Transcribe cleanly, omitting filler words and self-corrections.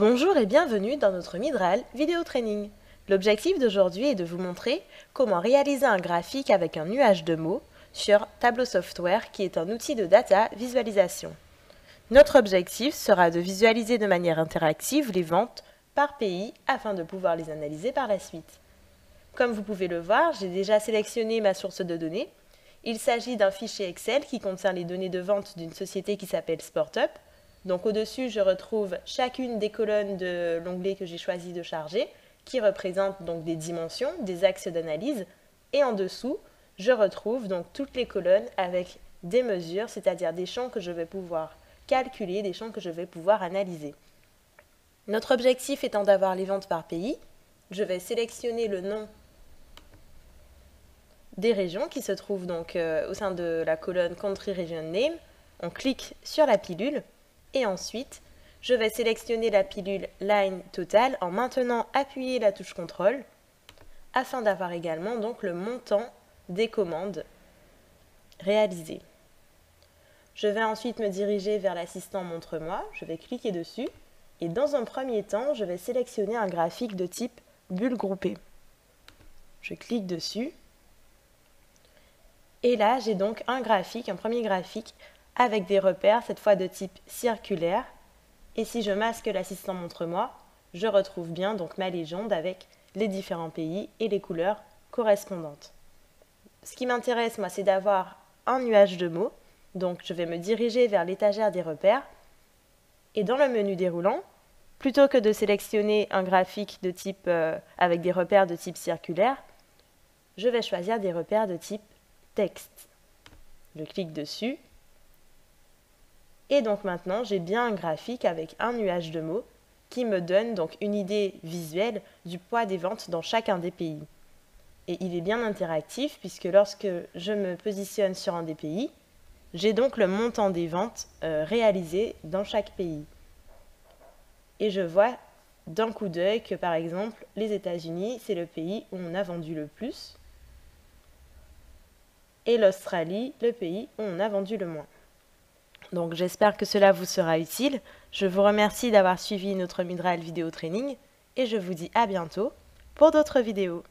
Bonjour et bienvenue dans notre Midral Vidéo Training. L'objectif d'aujourd'hui est de vous montrer comment réaliser un graphique avec un nuage de mots sur Tableau Software qui est un outil de data visualisation. Notre objectif sera de visualiser de manière interactive les ventes par pays afin de pouvoir les analyser par la suite. Comme vous pouvez le voir, j'ai déjà sélectionné ma source de données. Il s'agit d'un fichier Excel qui contient les données de vente d'une société qui s'appelle SportUp. Donc au-dessus, je retrouve chacune des colonnes de l'onglet que j'ai choisi de charger, qui représente donc des dimensions, des axes d'analyse. Et en dessous, je retrouve donc toutes les colonnes avec des mesures, c'est-à-dire des champs que je vais pouvoir calculer, des champs que je vais pouvoir analyser. Notre objectif étant d'avoir les ventes par pays, je vais sélectionner le nom des régions qui se trouvent donc au sein de la colonne Country Region Name. On clique sur la pilule. Et ensuite, je vais sélectionner la pilule Line Total en maintenant appuyé la touche CTRL afin d'avoir également donc le montant des commandes réalisées. Je vais ensuite me diriger vers l'assistant Montre-moi, je vais cliquer dessus et dans un premier temps, je vais sélectionner un graphique de type bulle groupée. Je clique dessus et là, j'ai donc un premier graphique avec des repères, cette fois de type circulaire. Et si je masque l'assistant Montre-moi, je retrouve bien donc ma légende avec les différents pays et les couleurs correspondantes. Ce qui m'intéresse, moi, c'est d'avoir un nuage de mots. Donc, je vais me diriger vers l'étagère des repères. Et dans le menu déroulant, plutôt que de sélectionner un graphique de type, avec des repères de type circulaire, je vais choisir des repères de type texte. Je clique dessus. Et donc maintenant, j'ai bien un graphique avec un nuage de mots qui me donne donc une idée visuelle du poids des ventes dans chacun des pays. Et il est bien interactif puisque lorsque je me positionne sur un des pays, j'ai donc le montant des ventes réalisées dans chaque pays. Et je vois d'un coup d'œil que par exemple, les États-Unis, c'est le pays où on a vendu le plus, et l'Australie, le pays où on a vendu le moins. Donc j'espère que cela vous sera utile. Je vous remercie d'avoir suivi notre Midral Vidéo Training et je vous dis à bientôt pour d'autres vidéos.